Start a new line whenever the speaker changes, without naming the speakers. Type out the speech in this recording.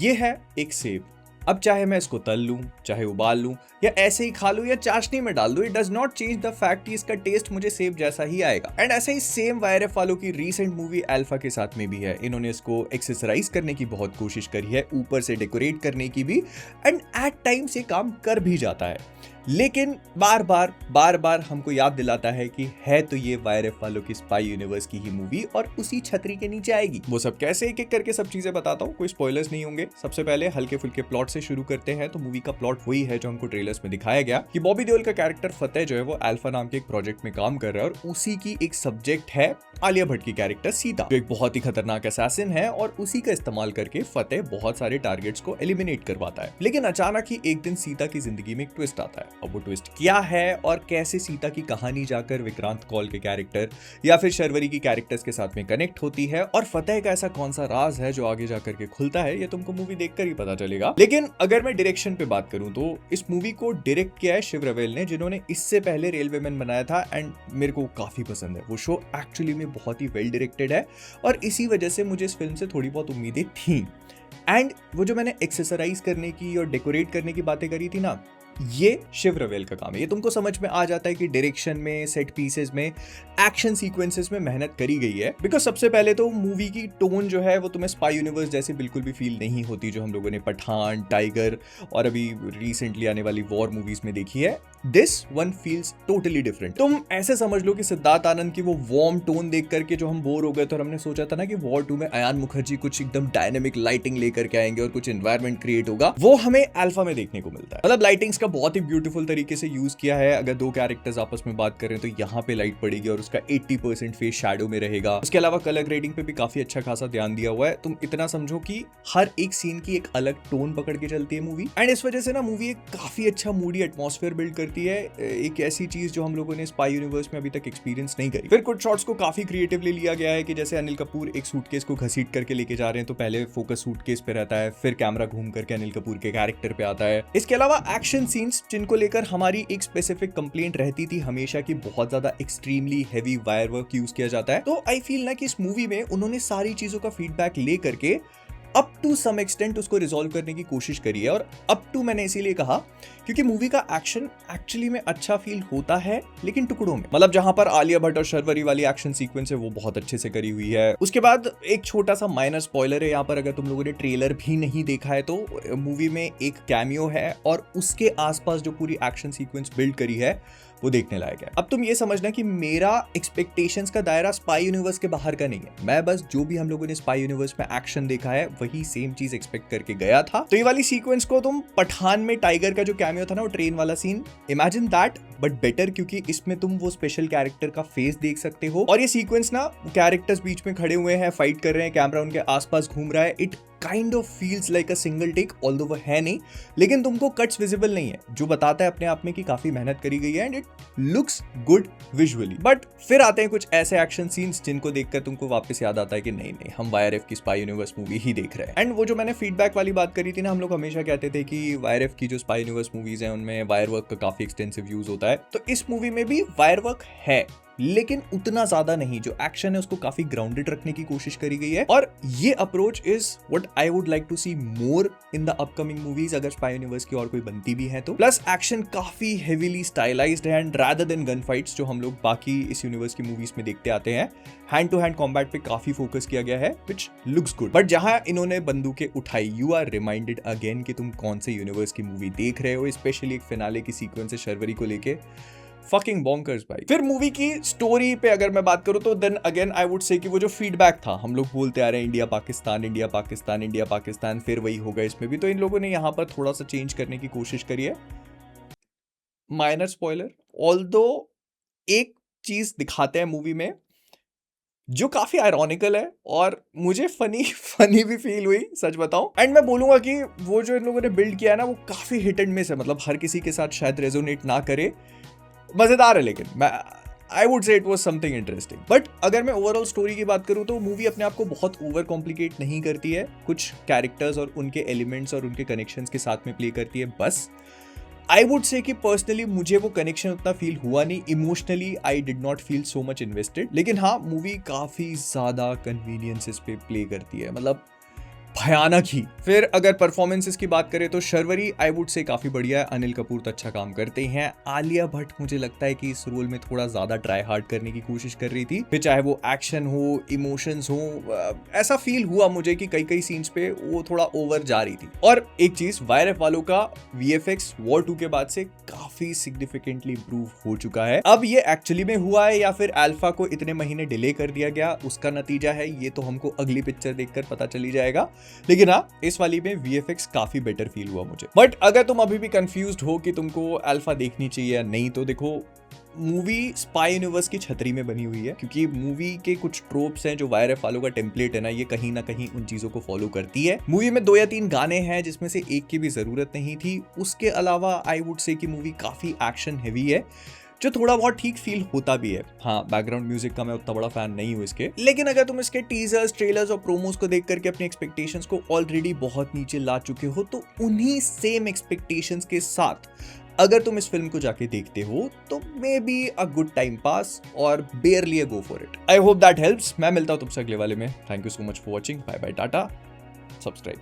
ये है एक सेब। अब चाहे मैं इसको तल लूं, चाहे उबाल लूं या ऐसे ही खा लूं या चाशनी में डाल दूं, it does not change the fact कि इसका टेस्ट मुझे सेब जैसा ही आएगा। एंड ऐसे ही सेम वायरएफ वालों की रीसेंट मूवी अल्फा के साथ में भी है। इन्होंने इसको एक्सेसराइज करने की बहुत कोशिश करी है, ऊपर से डेकोरेट करने की भी, एंड एट टाइम्स ये काम कर भी जाता है, लेकिन बार बार हमको याद दिलाता है कि है तो ये वायरएफ वालों की स्पाई यूनिवर्स की ही मूवी और उसी छतरी के नीचे आएगी। वो सब कैसे, एक एक करके सब चीजें बताता हूँ, कोई स्पॉयलर्स नहीं होंगे। सबसे पहले हल्के फुल्के प्लॉट से शुरू करते हैं। तो मूवी का प्लॉट वही है जो हमको ट्रेलर्स में दिखाया गया कि बॉबी देओल का कैरेक्टर फतेह जो है वो अल्फा नाम के एक प्रोजेक्ट में काम कर रहा है और उसी की एक सब्जेक्ट है आलिया भट्ट की कैरेक्टर सीता, जो एक बहुत ही खतरनाक असैसिन है और उसी का इस्तेमाल करके फतेह बहुत सारे टारगेट्स को एलिमिनेट करवाता है। लेकिन अचानक ही एक दिन सीता की जिंदगी में एक ट्विस्ट आता है। अब वो ट्विस्ट क्या है और कैसे सीता की कहानी जाकर विक्रांत कौल के कैरेक्टर या फिर शर्वरी की कैरेक्टर्स के साथ में कनेक्ट होती है और फतेह का ऐसा कौन सा राज है जो आगे जाकर के खुलता है, ये तुमको मूवी देखकर ही पता चलेगा। लेकिन अगर मैं डायरेक्शन पे बात करूं तो इस मूवी को डायरेक्ट किया है शिव रवेल ने, जिन्होंने इससे पहले रेलवेमैन बनाया था एंड मेरे को काफी पसंद है। वो शो एक्चुअली में बहुत ही वेल डायरेक्टेड है और इसी वजह से मुझे इस फिल्म से थोड़ी बहुत उम्मीदें थी। एंड वो जो मैंने एक्सेसराइज करने की और डेकोरेट करने की बातें करी थी ना, ये शिव रवेल का काम है। ये तुमको समझ में आ जाता है कि डायरेक्शन में, सेट पीसेस में, एक्शन सीक्वेंसेस में मेहनत करी गई है। बिकॉज सबसे पहले तो मूवी की टोन जो है वो तुम्हें स्पाई यूनिवर्स जैसे बिल्कुल भी फील नहीं होती जो हम लोगों ने पठान, टाइगर और अभी रिसेंटली आने वाली वॉर मूवीज में देखी है। This one feels totally different. तुम ऐसे समझ लो कि सिद्धार्थ आनंद की वो वार्म टोन देख करके जो हम बोर हो गए थे और हमने सोचा था ना कि वॉर 2 में अयान मुखर्जी कुछ एकदम डायनेमिक लाइटिंग लेकर के आएंगे और कुछ एनवायरनमेंट क्रिएट होगा, वो हमें अल्फा में देखने को मिलता है। मतलब लाइटिंग्स का बहुत ही ब्यूटीफुल तरीके से यूज किया है। अगर दो कैरेक्टर्स आपस में बात करें तो यहाँ पे लाइट पड़ेगी और उसका 80% फेस शैडो में रहेगा। उसके अलावा कलर ग्रेडिंग पे भी काफी अच्छा खासा ध्यान दिया हुआ है। तुम इतना समझो कि हर एक सीन की एक अलग टोन पकड़ के चलती है मूवी, एंड इस वजह से ना मूवी एक काफी अच्छा मूडी एटमॉस्फेयर बिल्ड करती है। एक ऐसी चीज जो हम लोगों ने स्पाई यूनिवर्स में अभी तक एक्सपीरियंस नहीं करी। फिर कुछ शॉट्स को काफी क्रिएटिवली लिया गया है कि जैसे अनिल कपूर एक सूटकेस को घसीट करके लेके जा रहे हैं तो पहले फोकस सूटकेस पे रहता है, फिर कैमरा घूम करके अनिल कपूर के कैरेक्टर पे आता है। इसके अलावा एक्शन सीन्स जिनको लेकर हमारी एक स्पेसिफिक कंप्लेंट रहती थी हमेशा कि बहुत ज्यादा extremely heavy wire work use किया जाता है, तो आई फील ना कि इस मूवी में उन्होंने सारी चीजों का फीडबैक ले करके अप टू सम एक्सटेंट उसको रिजॉल्व करने की कोशिश करी है। और अप टू मैंने इसीलिए कहा क्योंकि मूवी का एक्शन एक्चुअली में अच्छा फील होता है, लेकिन टुकड़ों में। मतलब जहां पर आलिया भट्ट और शर्वरी वाली एक्शन सीक्वेंस है वो बहुत अच्छे से करी हुई है। उसके बाद एक छोटा सा माइनर स्पॉइलर है यहाँ पर, अगर तुम लोगों ने ट्रेलर भी नहीं देखा है तो मूवी में एक कैमियो है और उसके आसपास जो पूरी एक्शन सीक्वेंस बिल्ड करी है वो देखने लायक है। अब तुम ये समझना कि मेरा एक्सपेक्टेशंस का दायरा स्पाई यूनिवर्स के बाहर का नहीं है। मैं बस जो भी हम लोगों ने स्पाई यूनिवर्स में एक्शन देखा है वही सेम चीज एक्सपेक्ट करके गया था। तो ये वाली सीक्वेंस को तुम पठान में टाइगर का जो कैमियो था ना, वो ट्रेन वाला scene, imagine that but better, क्योंकि इसमें तुम वो स्पेशल कैरेक्टर का फेस देख सकते हो। और ये सीक्वेंस ना, कैरेक्टर्स बीच में खड़े हुए हैं, फाइट कर रहे हैं, कैमरा उनके आसपास घूम रहा है, it kind of feels like a single take, although वो है नहीं, लेकिन तुमको कट्स विजिबल नहीं है, जो बताता है अपने आप में कि काफी मेहनत करी गई है and it looks good visually. But फिर आते हैं कुछ ऐसे एक्शन सीन्स जिनको देखकर तुमको वापस याद आता है कि नहीं हम वायरएफ की स्पाई यूनिवर्स मूवी ही देख रहे हैं। एंड वो जो मैंने फीडबैक वाली बात करी थी ना, हम लोग हमेशा कहते थे कि वायरएफ की जो स्पाई यूनिवर्स मूवीज हैं उनमें वायर वर्क का काफी एक्सटेंसिव यूज होता है, तो इस मूवी में भी वायर वर्क है, लेकिन उतना ज्यादा नहीं। जो एक्शन है उसको काफी ग्राउंडेड रखने की कोशिश करी गई है और ये approach is what I would like to see more in the upcoming movies, अगर स्पाई यूनिवर्स की और कोई बनती भी है तो। प्लस एक्शन काफी हेवीली स्टाइलाइज्ड है and rather than gun fights जो हम लोग बाकी इस यूनिवर्स की मूवीज में देखते आते हैं, हैंड टू हैंड कॉम्बैट पे काफी फोकस किया गया है, व्हिच लुक्स गुड। बट जहां इन्होंने बंदूकें उठाई, यू आर रिमाइंडेड अगेन कि तुम कौन से यूनिवर्स की मूवी देख रहे हो। स्पेशली एक फिनाले की सीक्वेंस है शर्वरी को लेके, फकिंग बॉन्कर्स भाई। फिर मूवी की स्टोरी पे अगर मैं बात करूं तो then again I would say कि वो जो फीडबैक था, हम लोग बोलते आ रहे हैं India Pakistan India Pakistan India Pakistan, फिर वही होगा इसमें भी, तो इन लोगों ने यहां पर थोड़ा सा चेंज करने की कोशिश करी है। माइनर स्पॉइलर, ऑल्दो एक चीज दिखाते हैं मूवी में जो काफी आयरॉनिकल है और मुझे फनी भी फील हुई, सच बताऊं। एंड मैं बोलूंगा कि वो जो इन लोगों ने बिल्ड किया है ना, वो काफी हिट एंड मिस है। मतलब हर किसी के साथ शायद रेजोनेट ना करे, मजेदार है, लेकिन मैं I would say it was something interesting. But अगर मैं ओवरऑल स्टोरी की बात करूं तो मूवी अपने आप को बहुत ओवर कॉम्प्लिकेट नहीं करती है, कुछ कैरेक्टर्स और उनके एलिमेंट्स और उनके कनेक्शंस के साथ में प्ले करती है बस। आई वुड से कि पर्सनली मुझे वो कनेक्शन उतना फील हुआ नहीं, emotionally I did not feel so much invested. लेकिन हाँ, मूवी काफी ज्यादा कन्वीनियंसेस पे प्ले करती है। मतलब भयानक ही। फिर अगर परफॉर्मेंसेस की बात करें तो शर्वरी आई वुड से काफी बढ़िया है, अनिल कपूर तो अच्छा काम करते हैं। आलिया भट्ट मुझे लगता है कि इस रोल में थोड़ा ज्यादा ट्राई हार्ड करने की कोशिश कर रही थी, फिर चाहे वो एक्शन हो, इमोशंस हो, ऐसा फील हुआ मुझे कि कई सीन्स पे वो थोड़ा ओवर जा रही थी। और एक चीज, वायरएफ वालों का वीएफएक्स वॉर 2 के बाद से काफी सिग्निफिकेंटली इंप्रूव हो चुका है। अब ये एक्चुअली में हुआ है या फिर अल्फा को इतने महीने डिले कर दिया गया उसका नतीजा है, ये तो हमको अगली पिक्चर देखकर पता चली जाएगा। लेकिन हाँ, इस वाली में वीएफएक्स काफी बेटर फील हुआ मुझे। बट अगर तुम अभी भी कंफ्यूज्ड हो कि तुमको अल्फा देखनी चाहिए या नहीं, तो देखो, मूवी स्पाई यूनिवर्स की छतरी में बनी हुई है, क्योंकि मूवी के कुछ ट्रोप्स हैं जो वायरएफ वालों का टेम्पलेट है ना, ये कहीं ना कहीं उन चीजों को फॉलो करती है। मूवी में 2 या 3 गाने हैं जिसमें से एक की भी जरूरत नहीं थी। उसके अलावा आई वुड से कि मूवी काफी एक्शन हैवी है, जो थोड़ा बहुत ठीक फील होता भी है। हाँ, बैकग्राउंड म्यूजिक का मैं उतना बड़ा फैन नहीं हूँ इसके, लेकिन अगर तुम इसके टीजर्स, ट्रेलर्स और प्रोमोस को देख करके अपनी एक्सपेक्टेशंस को ऑलरेडी बहुत नीचे ला चुके हो, तो उन्हीं सेम एक्सपेक्टेशंस के साथ अगर तुम इस फिल्म को जाके देखते हो तो maybe a good time pass और barely a go for it. I hope that helps. मैं मिलता हूँ तुमसे अगले वाले में। Thank you so much for watching. Bye bye, tata, subscribe.